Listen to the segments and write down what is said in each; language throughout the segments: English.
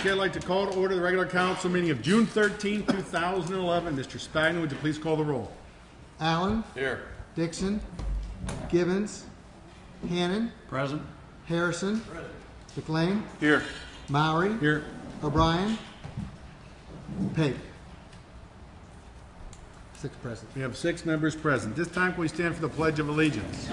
Okay, I'd like to call to order the regular council meeting of June 13, 2011. Mr. Spagnon, would you please call the roll? Allen. Here. Dixon. Gibbons. Hannon. Present. Harrison. McLean. Here. Mowry. Here. O'Brien. Pate. 6 present. We have 6 members present. This time, can we stand for the Pledge of Allegiance?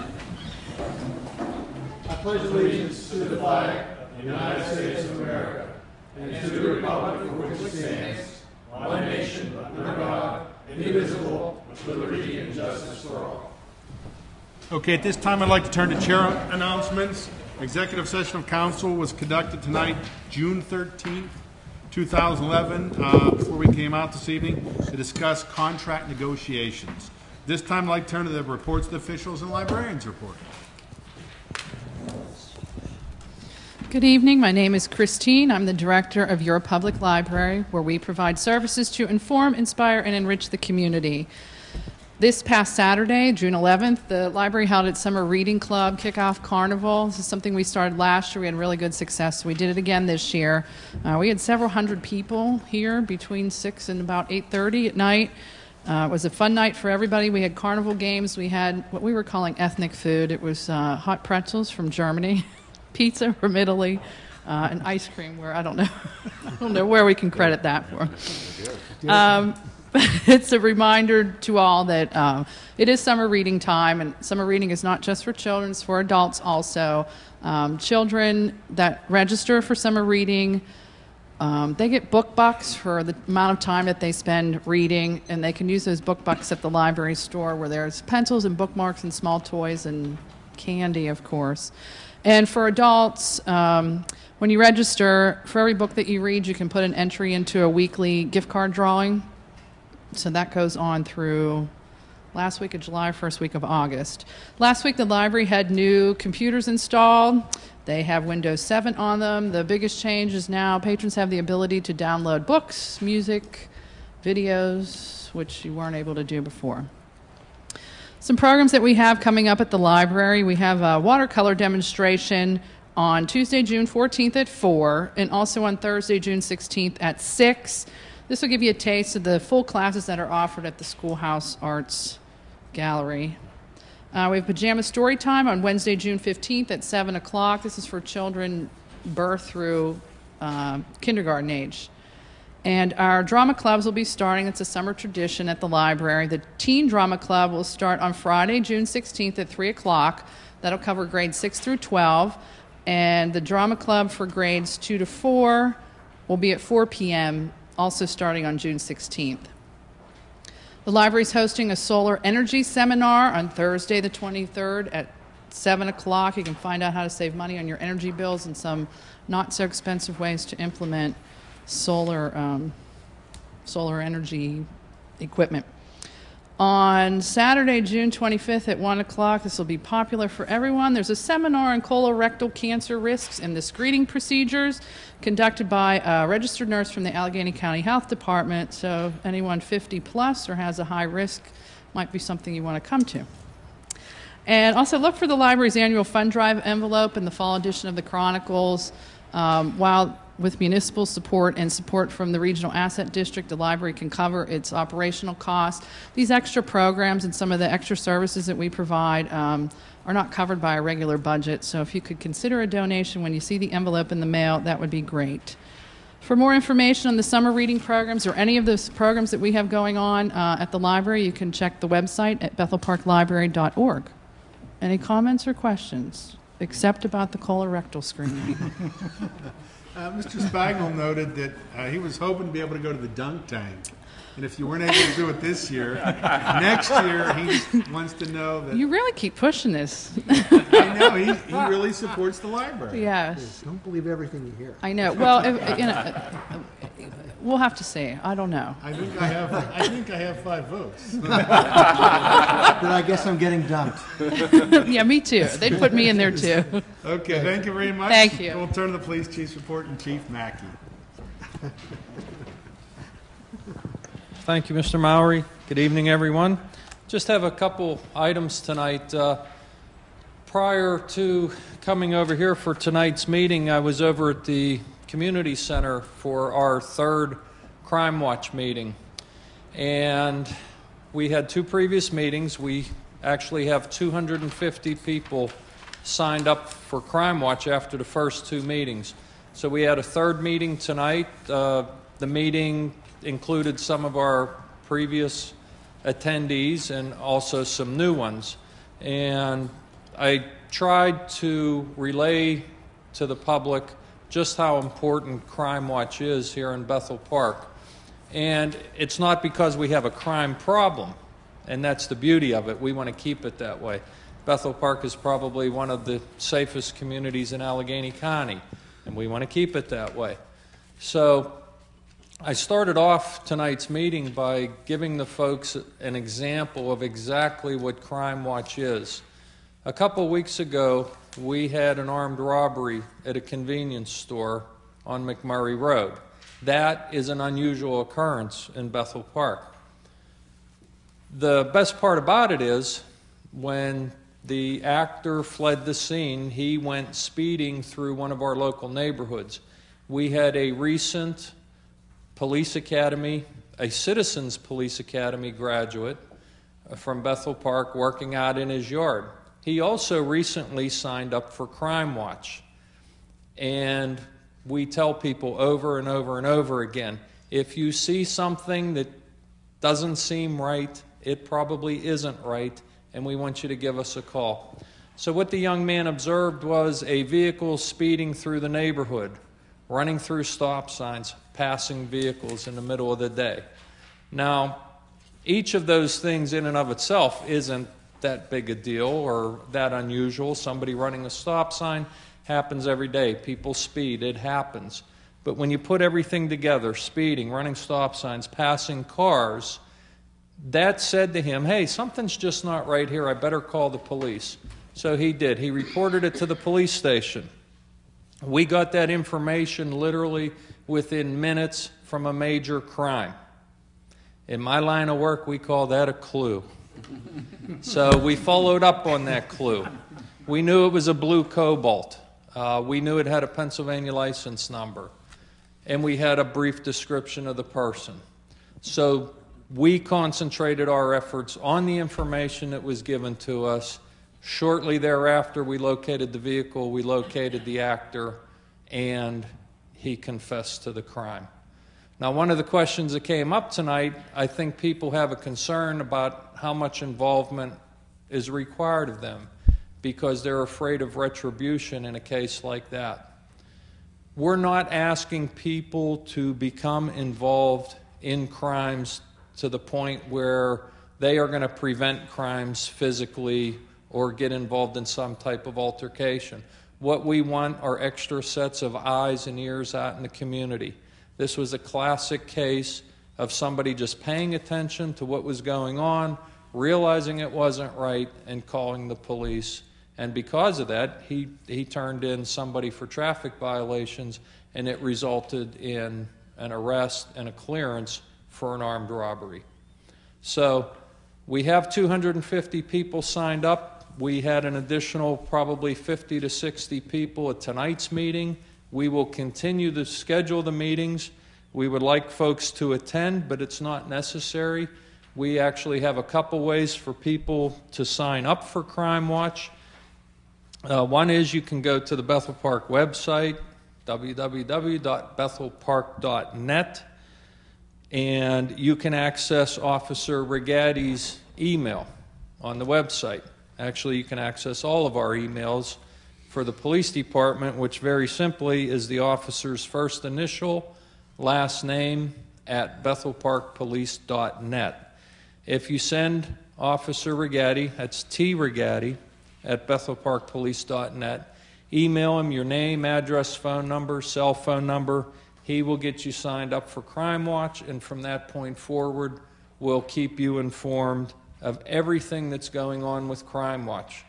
I pledge allegiance to the flag of the United States of America and to the republic for which it stands, one nation, under God, indivisible, with liberty and justice for all. Okay, at this time, I'd like to turn to chair announcements. Executive session of council was conducted tonight, June 13th, 2011, before we came out this evening to discuss contract negotiations. This time, I'd like to turn to the reports of the officials and librarians report. Good evening. My name is Christine. I'm the director of Your Public Library, where we provide services to inform, inspire, and enrich the community. This past Saturday, June 11th, the library held its Summer Reading Club Kickoff Carnival. This is something we started last year. We had really good success. We did it again this year. We had several hundred people here between 6 and about 8:30 at night. It was a fun night for everybody. We had carnival games. We had what we were calling ethnic food. It was hot pretzels from Germany, pizza from Italy, and ice cream where I don't know where we can credit that for. It's a reminder to all that it is summer reading time, and summer reading is not just for children, it's for adults also. Children that register for summer reading, they get book bucks for the amount of time that they spend reading, and they can use those book bucks at the library store where there's pencils and bookmarks and small toys and candy, of course. And for adults, when you register, for every book that you read, you can put an entry into a weekly gift card drawing. So that goes on through last week of July, first week of August. Last week, the library had new computers installed. They have Windows 7 on them. The biggest change is now patrons have the ability to download books, music, videos, which you weren't able to do before. Some programs that we have coming up at the library. We have a watercolor demonstration on Tuesday, June 14th at 4, and also on Thursday, June 16th at 6. This will give you a taste of the full classes that are offered at the Schoolhouse Arts Gallery. We have Pajama Story Time on Wednesday, June 15th at 7 o'clock. This is for children birth through kindergarten age. And our drama clubs will be starting. It's a summer tradition at the library. The Teen Drama Club will start on Friday, June 16th at 3 o'clock. That'll cover grades 6 through 12. And the drama club for grades 2 to 4 will be at 4 p.m., also starting on June 16th. The library is hosting a solar energy seminar on Thursday, the 23rd at 7 o'clock. You can find out how to save money on your energy bills and some not-so-expensive ways to implement solar energy equipment. On Saturday, June 25th at 1 o'clock, this will be popular for everyone. There's a seminar on colorectal cancer risks and the screening procedures conducted by a registered nurse from the Allegheny County Health Department. So anyone 50 plus or has a high risk might be something you want to come to. And also look for the library's annual fund drive envelope in the fall edition of the Chronicles. While with municipal support and support from the Regional Asset District, the library can cover its operational costs. These extra programs and some of the extra services that we provide are not covered by a regular budget. So if you could consider a donation when you see the envelope in the mail, that would be great. For more information on the summer reading programs or any of the programs that we have going on at the library, you can check the website at bethelparklibrary.org. Any comments or questions, except about the colorectal screening? Mr. Spagnol noted that he was hoping to be able to go to the dunk tank. And if you weren't able to do it this year, next year he wants to know that... You really keep pushing this. I know, he really supports the library. Yes. Don't believe everything you hear. I know. Well, we'll have to see. I don't know. I think I have 5 votes. Then I guess I'm getting dunked. Yeah, me too. They'd put me in there too. Okay, thank you very much. Thank you. We'll turn to the police chief's report and Chief Mackey. Thank you, Mr. Mowry. Good evening, everyone. Just have a couple items tonight. Prior to coming over here for tonight's meeting, I was over at the Community Center for our third Crime Watch meeting. And we had 2 previous meetings. We actually have 250 people signed up for Crime Watch after the first 2 meetings. So we had a third meeting tonight. The meeting included some of our previous attendees and also some new ones. And I tried to relay to the public just how important Crime Watch is here in Bethel Park. And it's not because we have a crime problem, and that's the beauty of it. We want to keep it that way. Bethel Park is probably one of the safest communities in Allegheny County, and we want to keep it that way. So I started off tonight's meeting by giving the folks an example of exactly what Crime Watch is. A couple weeks ago, we had an armed robbery at a convenience store on McMurray Road. That is an unusual occurrence in Bethel Park. The best part about it is when the actor fled the scene, he went speeding through one of our local neighborhoods. We had a recent police academy, a Citizens Police Academy graduate from Bethel Park working out in his yard. He also recently signed up for Crime Watch. And we tell people over and over and over again, if you see something that doesn't seem right, it probably isn't right, and we want you to give us a call. So what the young man observed was a vehicle speeding through the neighborhood, running through stop signs, passing vehicles in the middle of the day. Now, each of those things in and of itself isn't that big a deal or that unusual. Somebody running a stop sign happens every day. People speed, it happens. But when you put everything together, speeding, running stop signs, passing cars, that said to him, hey, something's just not right here. I better call the police. So he did. He reported it to the police station. We got that information literally within minutes from a major crime. In my line of work, we call that a clue. So we followed up on that clue. We knew it was a blue Cobalt. We knew it had a Pennsylvania license number. And we had a brief description of the person. So we concentrated our efforts on the information that was given to us. Shortly thereafter, we located the vehicle, we located the actor, and he confessed to the crime. Now, one of the questions that came up tonight, I think people have a concern about how much involvement is required of them because they're afraid of retribution in a case like that. We're not asking people to become involved in crimes to the point where they are going to prevent crimes physically or get involved in some type of altercation. What we want are extra sets of eyes and ears out in the community. This was a classic case of somebody just paying attention to what was going on, realizing it wasn't right, and calling the police. And because of that, he turned in somebody for traffic violations, and it resulted in an arrest and a clearance for an armed robbery. So we have 250 people signed up. We had an additional probably 50 to 60 people at tonight's meeting. We will continue to schedule the meetings. We would like folks to attend, but it's not necessary. We actually have a couple ways for people to sign up for Crime Watch. One is you can go to the Bethel Park website, www.bethelpark.net, and you can access Officer Rigatti's email on the website. Actually, you can access all of our emails for the police department, which very simply is the officer's first initial, last name, at bethelparkpolice.net. If you send Officer Rigatti, that's T. Rigatti, at bethelparkpolice.net, email him your name, address, phone number, cell phone number. He will get you signed up for Crime Watch, and from that point forward, we'll keep you informed of everything that's going on with Crime Watch.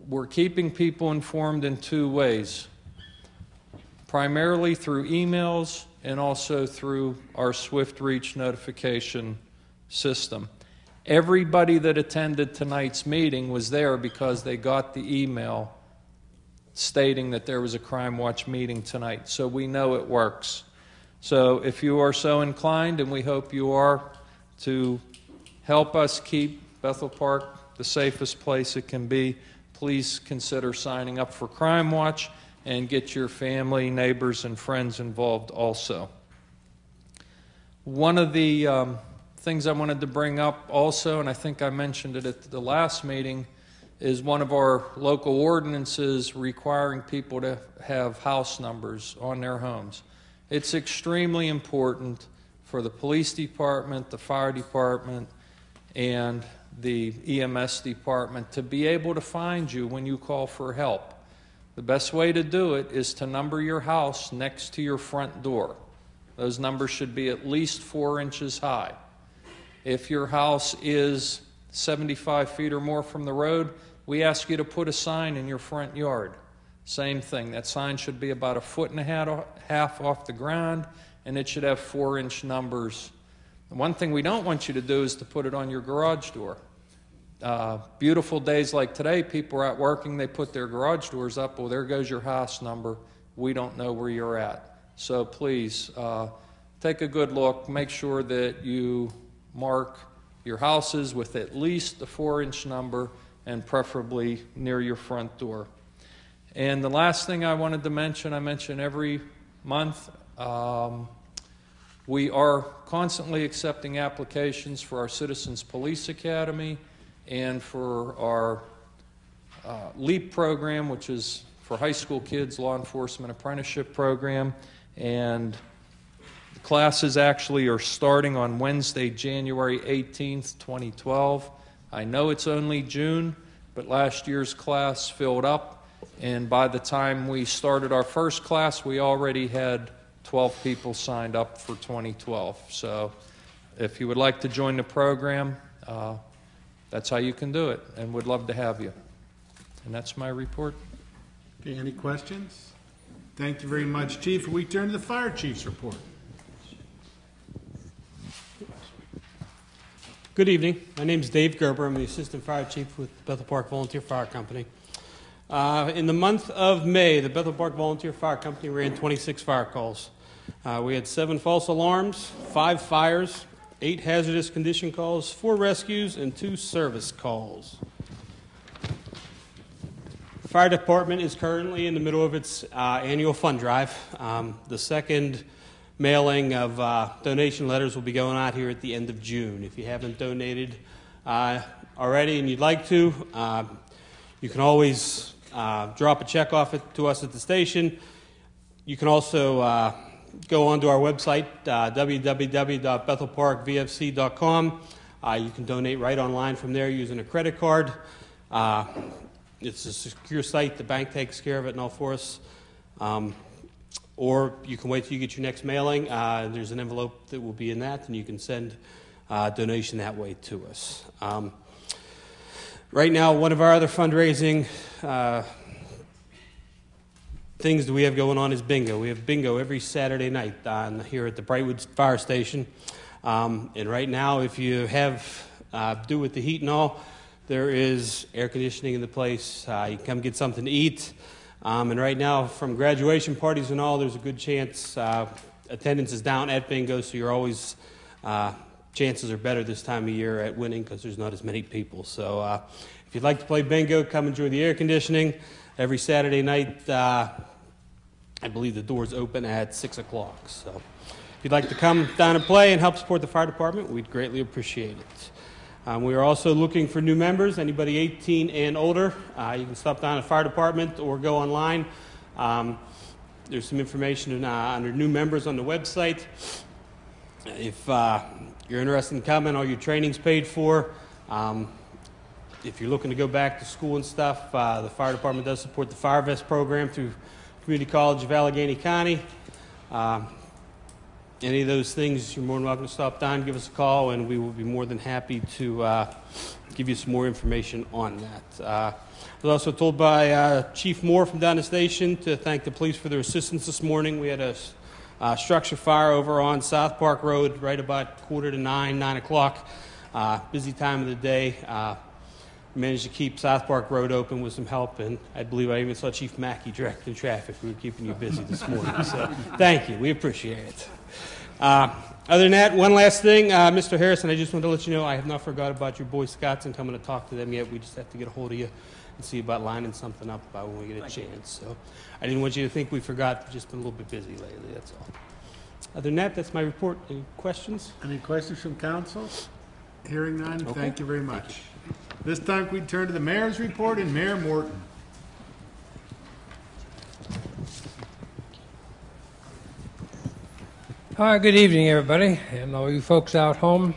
We're keeping people informed in 2 ways, primarily through emails and also through our Swift Reach notification system. Everybody that attended tonight's meeting was there because they got the email stating that there was a Crime Watch meeting tonight, so we know it works. So if you are so inclined, and we hope you are, to help us keep Bethel Park the safest place it can be, please consider signing up for Crime Watch and get your family, neighbors, and friends involved also. One of the things I wanted to bring up also, and I think I mentioned it at the last meeting, is one of our local ordinances requiring people to have house numbers on their homes. It's extremely important for the police department, the fire department, and the EMS department to be able to find you when you call for help. The best way to do it is to number your house next to your front door. Those numbers should be at least 4 inches high. If your house is 75 feet or more from the road, we ask you to put a sign in your front yard. Same thing. That sign should be about 1.5 feet off the ground, and it should have 4-inch numbers. The one thing we don't want you to do is to put it on your garage door. Beautiful days like today, people are out working, they put their garage doors up. Well, there goes your house number. We don't know where you're at. So please, take a good look. Make sure that you mark your houses with at least a 4-inch number, and preferably near your front door. And the last thing I wanted to mention, I mention every month, we are constantly accepting applications for our Citizens Police Academy and for our LEAP program, which is for high school kids, law enforcement apprenticeship program. And the classes actually are starting on Wednesday, January 18th, 2012. I know it's only June, but last year's class filled up, and by the time we started our first class, we already had 12 people signed up for 2012. So if you would like to join the program, that's how you can do it, and we'd love to have you. And that's my report. Okay, any questions? Thank you very much, Chief. We turn to the Fire Chief's report. Good evening. My name is Dave Gerber. I'm the Assistant Fire Chief with Bethel Park Volunteer Fire Company. In the month of May, the Bethel Park Volunteer Fire Company ran 26 fire calls. We had 7 false alarms, 5 fires, 8 hazardous condition calls, 4 rescues, and 2 service calls. The fire department is currently in the middle of its annual fund drive. The second mailing of donation letters will be going out here at the end of June. If you haven't donated already and you'd like to, you can always drop a check off to us at the station. You can also go onto our website, www.bethelparkvfc.com. You can donate right online from there using a credit card. It's a secure site. The bank takes care of it and all for us. Or you can wait till you get your next mailing. There's an envelope that will be in that, and you can send a donation that way to us. Right now, one of our other fundraising things that we have going on is bingo. We have bingo every Saturday night here at the Brightwood Fire Station. And right now, if you have do with the heat and all, there is air conditioning in the place. You can come get something to eat. And right now, from graduation parties and all, there's a good chance attendance is down at bingo, so you're always chances are better this time of year at winning because there's not as many people. So if you'd like to play bingo, come enjoy the air conditioning. Every Saturday night, I believe the doors open at 6 o'clock. So if you'd like to come down and play and help support the fire department, we'd greatly appreciate it. We are also looking for new members, anybody 18 and older. You can stop down at the fire department or go online. There's some information under new members on the website. If you're interested in coming, all your training's paid for. If you're looking to go back to school and stuff, the fire department does support the Fire Vest program through Community College of Allegheny County. Any of those things, you're more than welcome to stop down, give us a call, and we will be more than happy to give you some more information on that. I was also told by Chief Moore from down the station to thank the police for their assistance this morning. We had a structure fire over on South Park Road right about 8:45, 9 o'clock. Busy time of the day. managed to keep South Park Road open with some help, and I believe I even saw Chief Mackey directing traffic. We were keeping you busy this morning, so thank you. We appreciate it. Other than that, one last thing, Mr. Harrison, I just wanted to let you know I have not forgot about your Boy Scouts and coming to talk to them yet. We just have to get a hold of you and see about lining something up when we get a chance. So I didn't want you to think we forgot. We've just been a little bit busy lately, that's all. Other than that, that's my report. Any questions? Any questions from council? Hearing none, thank you very much. This time we turn to the mayor's report and Mayor Morton. Hi, good evening, everybody, and all you folks out home.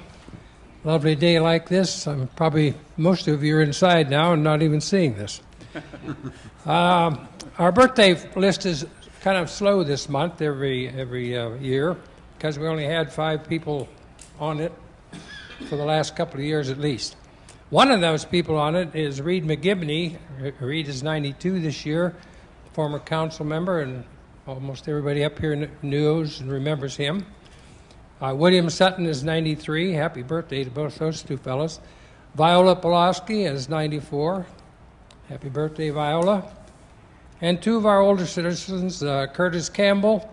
Lovely day like this. Probably most of you are inside now and not even seeing this. Our birthday list is kind of slow this month every year because we only had 5 people on it for the last couple of years at least. One of those people on it is Reed McGibney. Reed is 92 this year, former council member, and almost everybody up here knows and remembers him. William Sutton is 93. Happy birthday to both those two fellows. Viola Pulaski is 94. Happy birthday, Viola. And 2 of our older citizens, Curtis Campbell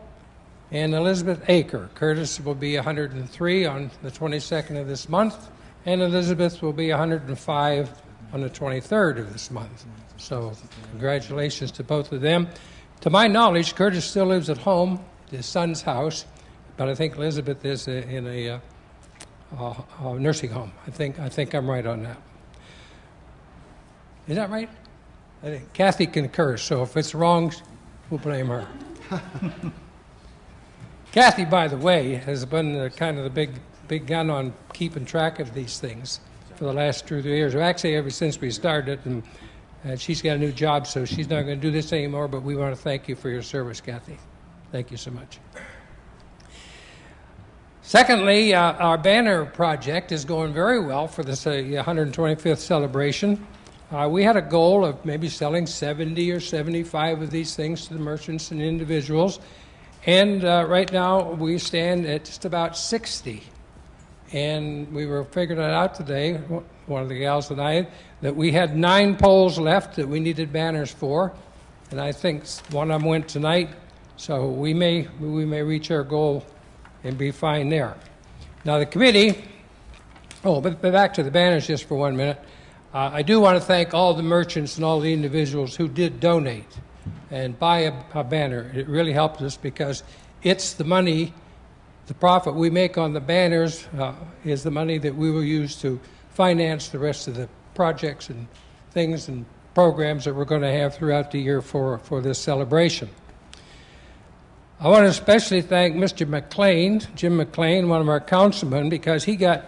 and Elizabeth Aker. Curtis will be 103 on the 22nd of this month, and Elizabeth will be 105 on the 23rd of this month. So congratulations to both of them. To my knowledge, Curtis still lives at home, his son's house, but I think Elizabeth is in a nursing home. I think I'm right on that. Is that right? I think Kathy concurs, so if it's wrong, we'll blame her. Kathy, by the way, has been kind of the big gun on keeping track of these things for the last 2 or 3 years. Actually, ever since we started, and she's got a new job, so she's not going to do this anymore, but we want to thank you for your service, Kathy. Thank you so much. Secondly, our banner project is going very well for this 125th celebration. We had a goal of maybe selling 70 or 75 of these things to the merchants and individuals, and right now we stand at just about 60. And we were figuring it out today, one of the gals and I, that we had 9 poles left that we needed banners for, and I think one of them went tonight, so we may reach our goal and be fine there. Now the committee, but back to the banners just for 1 minute. I do want to thank all the merchants and all the individuals who did donate and buy a banner. It really helped us because it's the money, the profit we make on the banners is the money that we will use to finance the rest of the projects and things and programs that we're going to have throughout the year for this celebration. I want to especially thank Mr. McLean, Jim McLean, one of our councilmen, because he got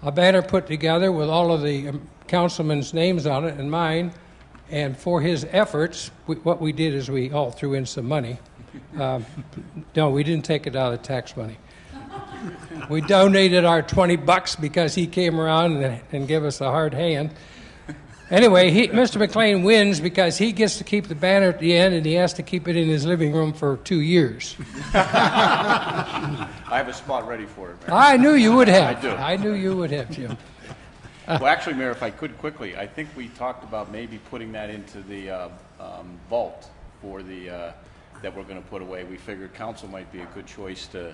a banner put together with all of the councilmen's names on it and mine, and for his efforts, what we did is we all threw in some money. No, we didn't take it out of the tax money. We donated our $20 because he came around and gave us a hard hand. Anyway, Mr. McLean wins because he gets to keep the banner at the end, and he has to keep it in his living room for 2 years. I have a spot ready for it, Mayor. I knew you would have. I do. I knew you would have, Jim. Well, actually, Mayor, if I could quickly, I think we talked about maybe putting that into the vault for the that we're going to put away. We figured council might be a good choice to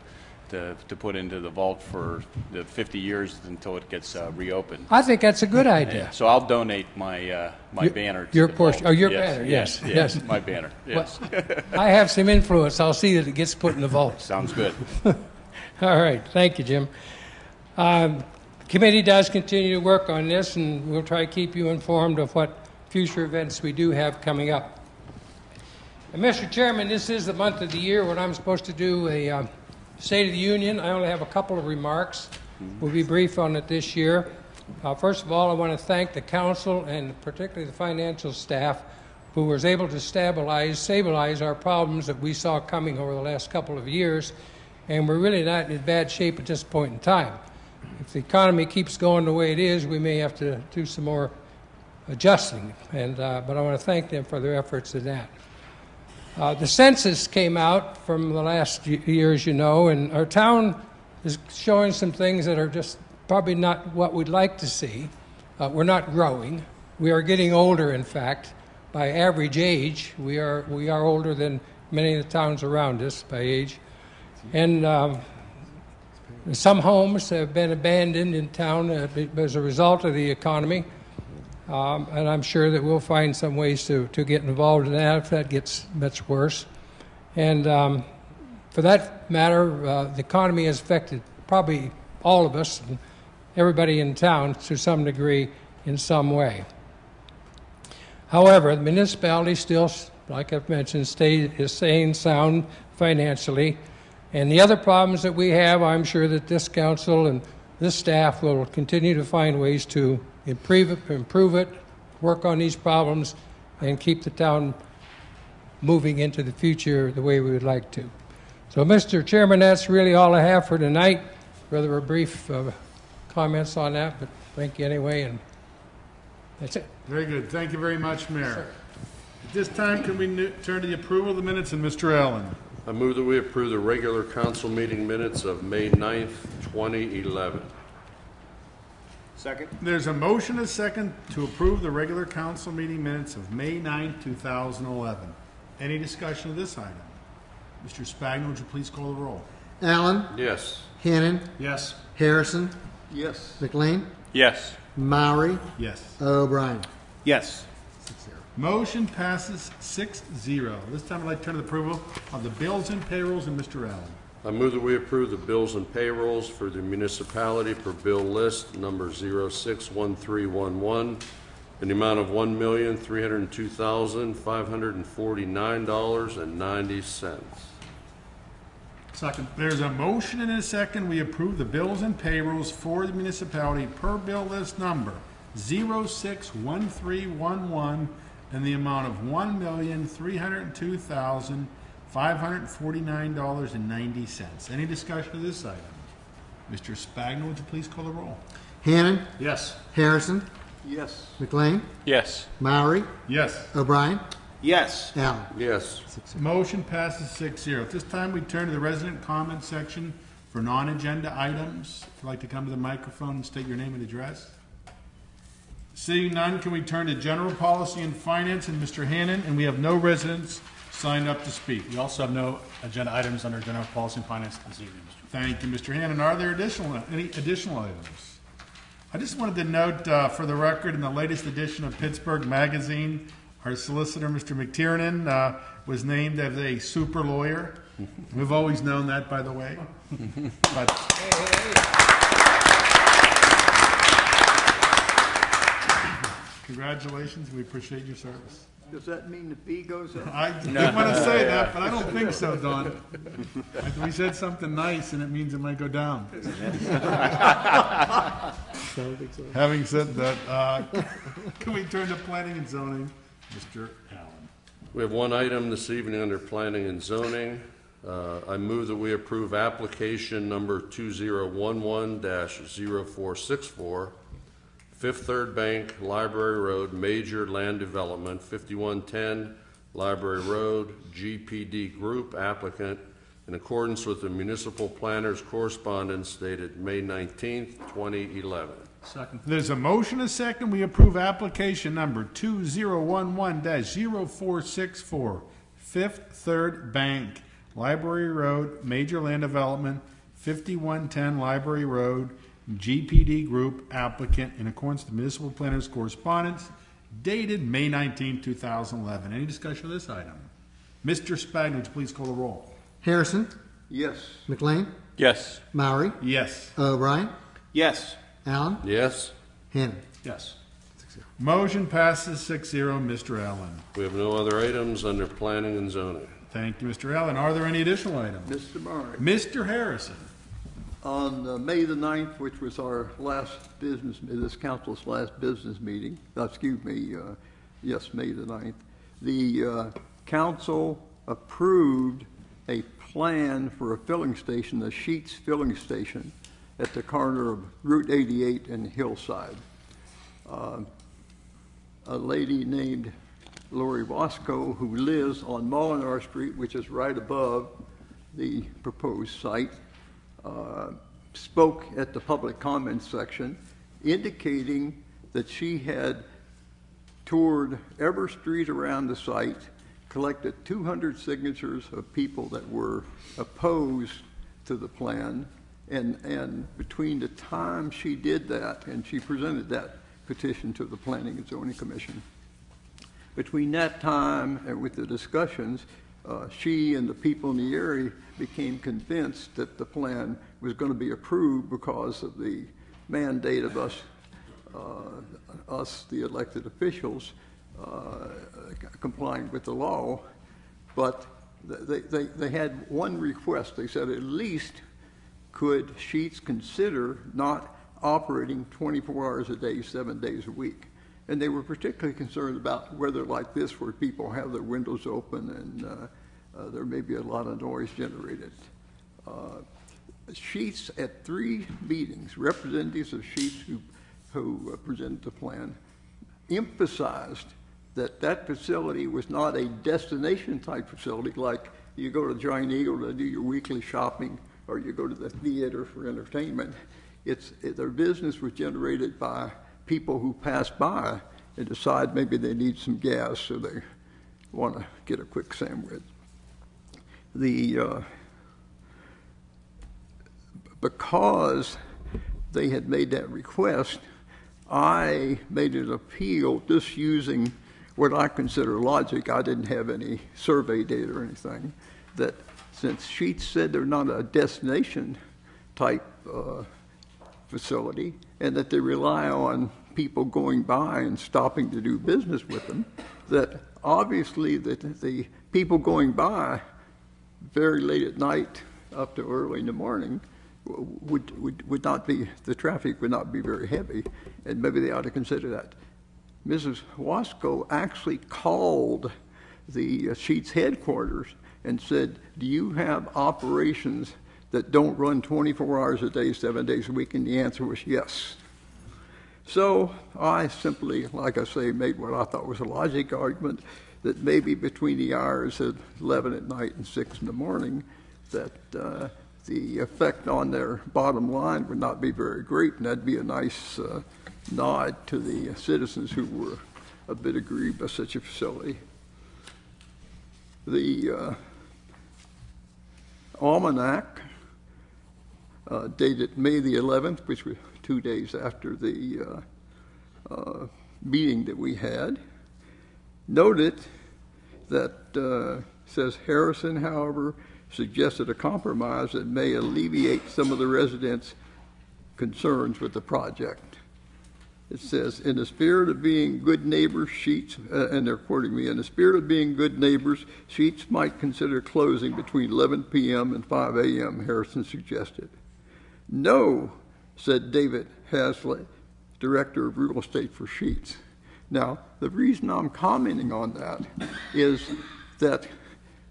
put into the vault for the 50 years until it gets reopened. I think that's a good idea. Yeah, so I'll donate my banner to your the portion. vault. Oh, your banner, yes. My banner, yes. Well, I have some influence. I'll see that it gets put in the vault. Sounds good. All right. Thank you, Jim. The committee does continue to work on this, and we'll try to keep you informed of what future events we do have coming up. And Mr. Chairman, this is the month of the year when I'm supposed to do a State of the Union. I only have a couple of remarks. We'll be brief on it this year. First of all, I want to thank the council and particularly the financial staff who was able to stabilize our problems that we saw coming over the last couple of years, and we're really not in bad shape at this point in time. If the economy keeps going the way it is, we may have to do some more adjusting, but I want to thank them for their efforts in that. The census came out from the last year, as you know, and our town is showing some things that are just probably not what we'd like to see. We're not growing. We are getting older, in fact. By average age, we are older than many of the towns around us by age. And some homes have been abandoned in town as a result of the economy. And I'm sure that we'll find some ways to get involved in that if that gets much worse. And for that matter, the economy has affected probably all of us, and everybody in town to some degree in some way. However, the municipality still, like I've mentioned, is staying sound financially. And the other problems that we have, I'm sure that this council and this staff will continue to find ways to improve it, work on these problems, and keep the town moving into the future the way we would like to. So, Mr. Chairman, that's really all I have for tonight. Rather a brief comments on that, but thank you anyway, and that's it. Very good. Thank you very much, Mayor. At this time, can we turn to the approval of the minutes, and Mr. Allen? I move that we approve the regular council meeting minutes of May 9th, 2011. Second? There's a motion and a second to approve the regular council meeting minutes of May 9th, 2011. Any discussion of this item? Mr. Spagna, would you please call the roll? Allen. Yes. Hannon. Yes. Harrison. Yes. McLean. Yes. Maury. Yes. O'Brien. Yes. Motion passes 6-0. This time I'd like to turn to the approval of the bills and payrolls, and Mr. Allen. I move that we approve the bills and payrolls for the municipality per bill list number 061311 in the amount of $1,302,549.90. Second. There's a motion and a second. We approve the bills and payrolls for the municipality per bill list number 061311 in the amount of $1,302,549.90. Any discussion of this item? Mr. Spagna, would you please call the roll? Hannon. Yes. Harrison. Yes. McLean. Yes. Maury. Yes. O'Brien. Yes. Allen. Yes. Motion passes 6-0. At this time, we turn to the resident comment section for non-agenda items. If you'd like to come to the microphone and state your name and address. Seeing none, can we turn to general policy and finance and Mr. Hannon? And we have no residents signed up to speak. We also have no agenda items under general policy and finance this evening, Mr. Thank you, Mr. Hannon. Are there any additional items? I just wanted to note for the record, in the latest edition of Pittsburgh Magazine, our solicitor, Mr. McTiernan, was named as a super lawyer. We've always known that, by the way. But, congratulations. We appreciate your service. Does that mean the fee goes up? I didn't want to say that, but I don't think so, Don. We said something nice, and it means it might go down. Having said that, can we turn to planning and zoning? Mr. Allen. We have one item this evening under planning and zoning. I move that we approve application number 2011-0464, Fifth Third Bank, Library Road, Major Land Development, 5110 Library Road, GPD Group, applicant, in accordance with the municipal planner's correspondence dated May 19th, 2011. Second. There's a motion, a second. We approve application number 2011-0464, Fifth Third Bank, Library Road, Major Land Development, 5110 Library Road, GPD Group, applicant, in accordance with the municipal planner's correspondence dated May 19, 2011. Any discussion of this item? Mr. Spagna, would you please call the roll? Harrison. Yes. McLean. Yes. Maury. Yes. O'Brien. Yes. Allen. Yes. Hannon. Yes. Motion passes 6-0. Mr. Allen. We have no other items under planning and zoning. Thank you, Mr. Allen. Are there any additional items? Mr. Murray. Mr. Harrison. On May the 9th, which was our this council's last business meeting, May the 9th, the council approved a plan for a filling station, the Sheets filling station, at the corner of Route 88 and Hillside. A lady named Lori Wasco, who lives on Molinar Street, which is right above the proposed site, spoke at the public comment section, indicating that she had toured every street around the site, collected 200 signatures of people that were opposed to the plan, and between the time she did that and she presented that petition to the Planning and Zoning Commission, between that time and with the discussions, she and the people in the area became convinced that the plan was going to be approved because of the mandate of us, the elected officials, complying with the law. But they had one request. They said, at least could Sheetz consider not operating 24 hours a day, 7 days a week? And they were particularly concerned about weather like this, where people have their windows open and there may be a lot of noise generated. Sheetz, at 3 meetings, representatives of Sheetz who presented the plan, emphasized that that facility was not a destination type facility like you go to Giant Eagle to do your weekly shopping or you go to the theater for entertainment. Their business was generated by people who pass by and decide maybe they need some gas, so they want to get a quick sandwich. Because they had made that request, I made an appeal just using what I consider logic. I didn't have any survey data or anything. That since Sheetz said they're not a destination type facility, and that they rely on people going by and stopping to do business with them, that obviously that the people going by very late at night up to early in the morning would not be, the traffic would not be very heavy, and maybe they ought to consider that. Mrs. Wasco actually called the Sheetz headquarters and said, do you have operations that don't run 24 hours a day, 7 days a week? And the answer was yes. So I simply, like I say, made what I thought was a logic argument that maybe between the hours of 11 at night and 6 in the morning, that the effect on their bottom line would not be very great, and that'd be a nice nod to the citizens who were a bit aggrieved by such a facility. The almanac dated May the 11th, which was 2 days after the meeting that we had, noted that says Harrison, however, suggested a compromise that may alleviate some of the residents' concerns with the project. It says, in the spirit of being good neighbors, Sheetz, and they're quoting me, in the spirit of being good neighbors, Sheetz might consider closing between 11 p.m. and 5 a.m., Harrison suggested. No, said David Haslett, director of real estate for Sheetz. Now, the reason I'm commenting on that is that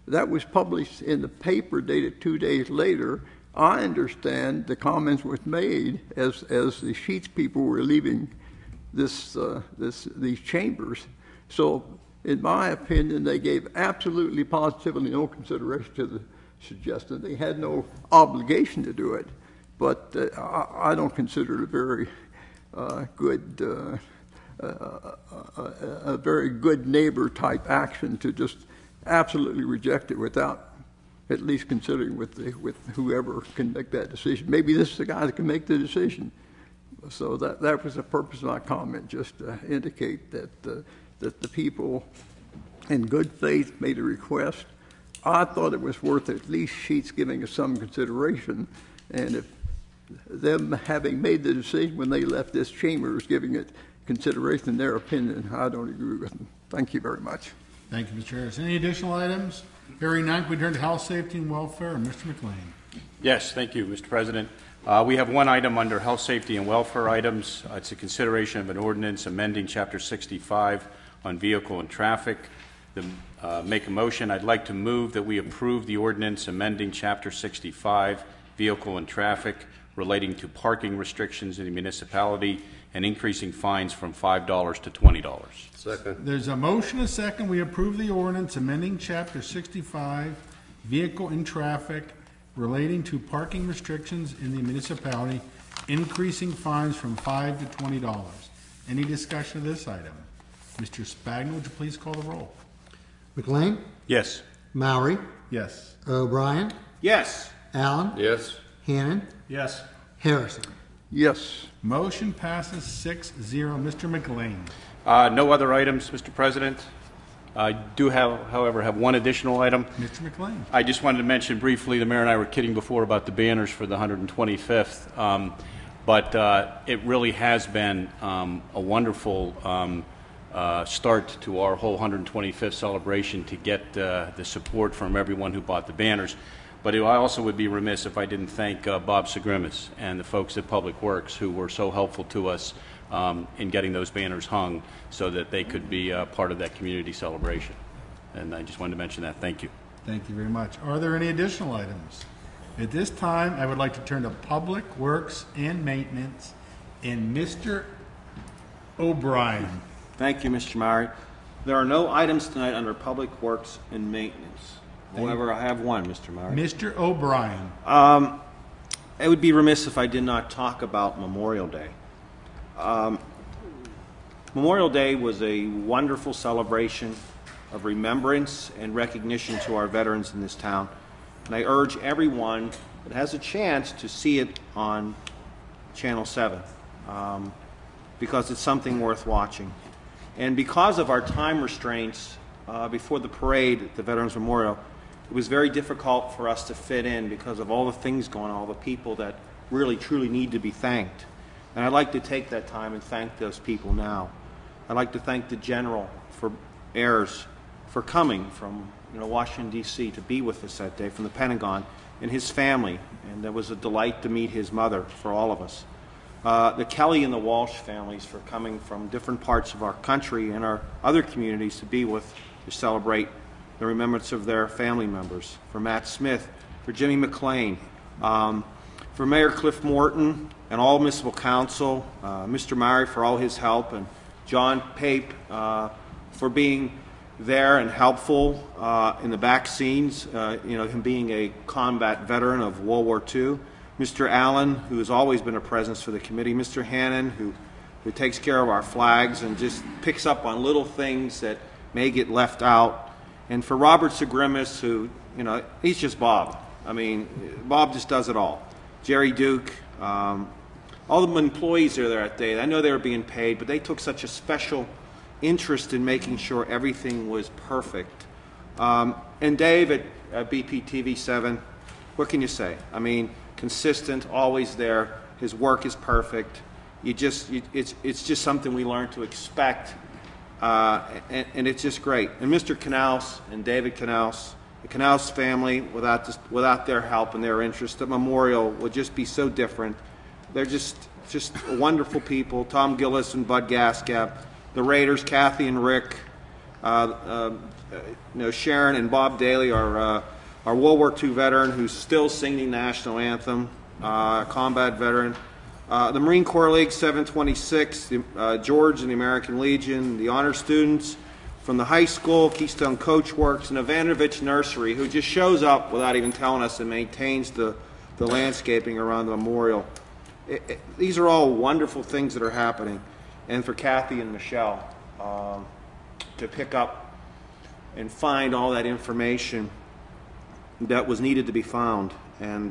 that was published in the paper dated 2 days later. I understand the comments was made as the Sheetz people were leaving these chambers. So, in my opinion, they gave absolutely positively no consideration to the suggestion. They had no obligation to do it, but I don't consider it a very good, a very good neighbor type action to just absolutely reject it without at least considering with whoever can make that decision. Maybe this is the guy that can make the decision. So that was the purpose of my comment, just to indicate that the people in good faith made a request. I thought it was worth at least Sheetz giving us some consideration, and if them having made the decision when they left this chamber was giving it consideration in their opinion, I don't agree with them. Thank you very much. Thank you, Mr. Harris. Any additional items? Hearing none, we turn to health, safety, and welfare. Mr. McLean. Yes, thank you, Mr. President. We have one item under health, safety, and welfare items. It's a consideration of an ordinance amending Chapter 65 on vehicle and traffic. Make a motion. I'd like to move that we approve the ordinance amending Chapter 65, vehicle and traffic, relating to parking restrictions in the municipality and increasing fines from $5 to $20. Second. There's a motion, a second. We approve the ordinance amending Chapter 65, vehicle and traffic, relating to parking restrictions in the municipality, increasing fines from $5 to $20. Any discussion of this item? Mr. Spagna, would you please call the roll? McLean, Yes. Maury, Yes. O'Brien, Yes. Allen, Yes. Hannon, Yes. Harrison. Yes. Motion passes 6-0. Mr. McLean. No other items, Mr. President. I do however, have one additional item. Mr. McLean. I just wanted to mention briefly, the mayor and I were kidding before about the banners for the 125th, but it really has been a wonderful start to our whole 125th celebration to get the support from everyone who bought the banners. But I also would be remiss if I didn't thank Bob Segrimis and the folks at Public Works who were so helpful to us in getting those banners hung so that they could be part of that community celebration. And I just wanted to mention that. Thank you. Thank you very much. Are there any additional items? At this time, I would like to turn to Public Works and Maintenance and Mr. O'Brien. Thank you, Mr. Maury. There are no items tonight under Public Works and Maintenance. However, I have one, Mr. Maury. Mr. O'Brien. It would be remiss if I did not talk about Memorial Day. Memorial Day was a wonderful celebration of remembrance and recognition to our veterans in this town. And I urge everyone that has a chance to see it on Channel 7 because it's something worth watching. And because of our time restraints before the parade at the Veterans Memorial, it was very difficult for us to fit in because of all the things going on, all the people that really, truly need to be thanked. And I'd like to take that time and thank those people now. I'd like to thank the General for Ayers for coming from Washington, D.C. to be with us that day from the Pentagon, and his family. And it was a delight to meet his mother for all of us. The Kelly and the Walsh families for coming from different parts of our country and our other communities to be with, to celebrate the remembrance of their family members. For Matt Smith, for Jimmy McLean, for Mayor Cliff Morton and all municipal council, Mr. Maury for all his help, and John Pape for being there and helpful in the back scenes, him being a combat veteran of World War II. Mr. Allen, who has always been a presence for the committee. Mr. Hannon, who takes care of our flags and just picks up on little things that may get left out. And for Robert Segrimis, who, he's just Bob. I mean, Bob just does it all. Jerry Duke, all the employees that are there that day. I know they were being paid, but they took such a special interest in making sure everything was perfect. And Dave at BPTV 7, what can you say? I mean, consistent, always there. His work is perfect. It's just something we learned to expect, and it's just great. And Mr. Knaus and David Knaus, the Knaus family, without their help and their interest, the memorial would just be so different. They're just wonderful people. Tom Gillis and Bud Gascap, the Raiders, Kathy and Rick, Sharon and Bob Daly, our World War II veteran who's still singing the national anthem, combat veteran. The Marine Corps League 726, George and the American Legion, the honor students from the high school, Keystone Coach Works, and Evanovich Nursery, who just shows up without even telling us and maintains the landscaping around the memorial. These are all wonderful things that are happening. And for Kathy and Michelle to pick up and find all that information that was needed to be found. And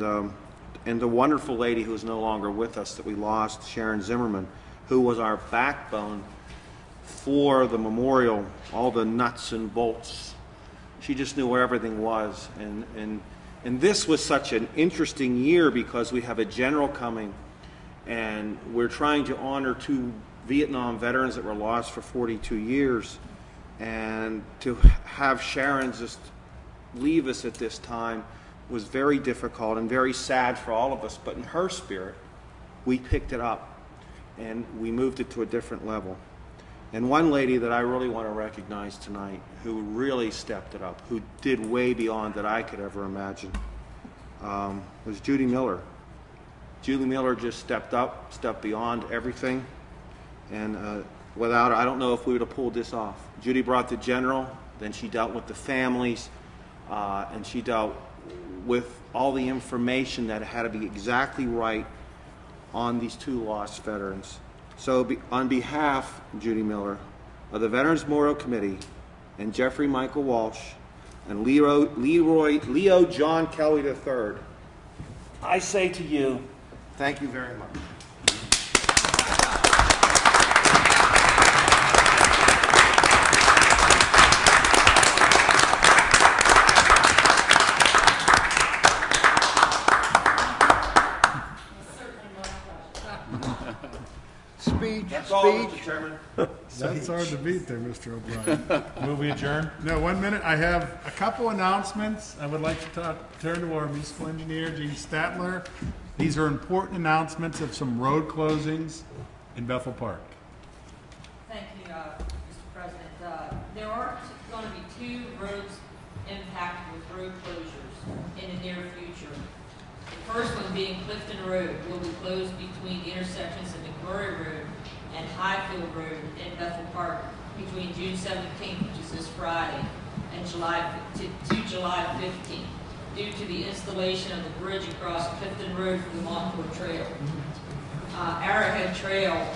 the wonderful lady who is no longer with us that we lost, Sharon Zimmerman, who was our backbone for the memorial, all the nuts and bolts. She just knew where everything was. And this was such an interesting year because we have a general coming and we're trying to honor 2 Vietnam veterans that were lost for 42 years. And to have Sharon just leave us at this time was very difficult and very sad for all of us. But in her spirit, we picked it up and we moved it to a different level. And one lady that I really want to recognize tonight who really stepped it up, who did way beyond that I could ever imagine, was Judy Miller. Judy Miller just stepped up, stepped beyond everything. And without her, I don't know if we would have pulled this off. Judy brought the general, then she dealt with the families, and she dealt with all the information that had to be exactly right on these 2 lost veterans. So on behalf, Judy Miller, of the Veterans Memorial Committee, and Jeffrey Michael Walsh, and Leo John Kelly III, I say to you, thank you very much. That's all, Mr. Chairman. That's hard to beat there, Mr. O'Brien. Move we adjourn? No, 1 minute. I have a couple announcements. I would like to turn to our municipal engineer, Gene Statler. These are important announcements of some road closings in Bethel Park. Thank you, Mr. President. There are going to be 2 roads impacted with road closures in the near future. The first one being Clifton Road will be closed between the intersections of McMurray Road and Highfield Road in Bethel Park between June 17th, which is this Friday, and July 15th, due to the installation of the bridge across Clifton Road for the Montour Trail. Arrowhead Trail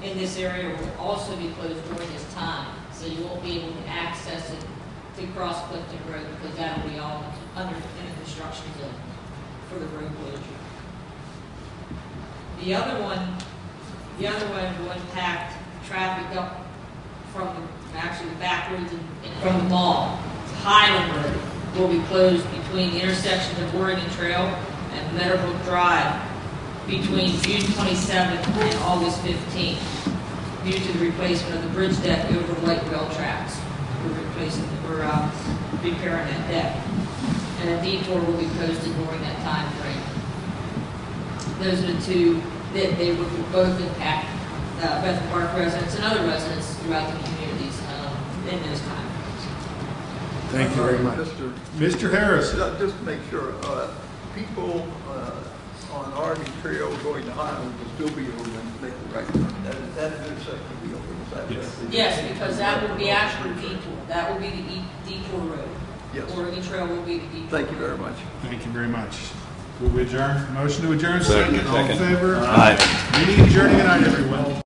in this area will also be closed during this time, so you won't be able to access it to cross Clifton Road because that will be all in a construction zone for the road closure. The other one will impact traffic up from the back roads from the mall. Highland Road will be closed between the intersection of Oregon Trail and Meadowbrook Drive between June 27th and August 15th due to the replacement of the bridge deck over the light rail tracks. We're repairing that deck. And a detour will be posted during that time frame. Those are the 2 that they would both impact Bethel Park residents and other residents throughout the communities in those time frames. Thank you very much. Mr. Harris. Just to make sure, people on Oregon Trail going to Highland will still be able to make the right turn. That intersection will be open. Yes, because that will be actually detour. That will be the detour road. Yes. Oregon Trail will be the detour. Thank you very much. Thank you very much. Will we adjourn? Motion to adjourn. Second. All in favor? Aye. Meeting adjourning. Good night, everyone.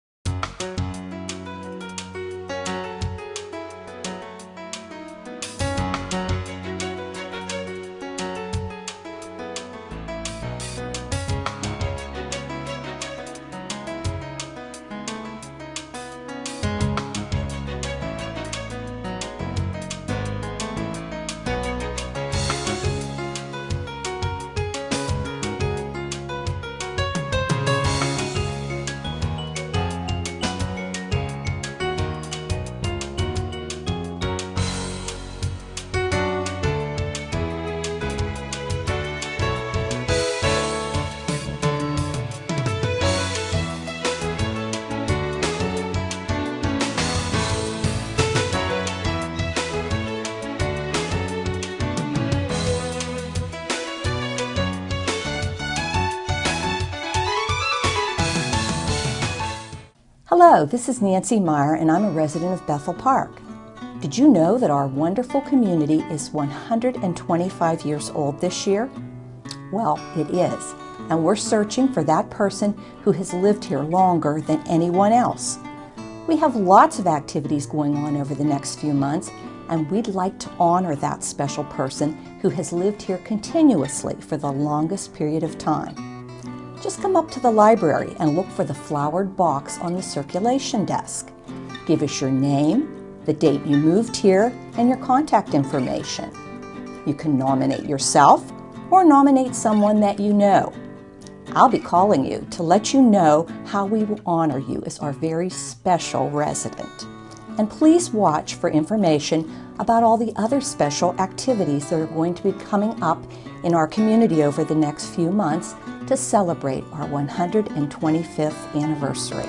Hello, this is Nancy Meyer, and I'm a resident of Bethel Park. Did you know that our wonderful community is 125 years old this year? Well, it is, and we're searching for that person who has lived here longer than anyone else. We have lots of activities going on over the next few months, and we'd like to honor that special person who has lived here continuously for the longest period of time. Just come up to the library and look for the flowered box on the circulation desk. Give us your name, the date you moved here, and your contact information. You can nominate yourself or nominate someone that you know. I'll be calling you to let you know how we will honor you as our very special resident. And please watch for information about all the other special activities that are going to be coming up in our community over the next few months to celebrate our 125th anniversary.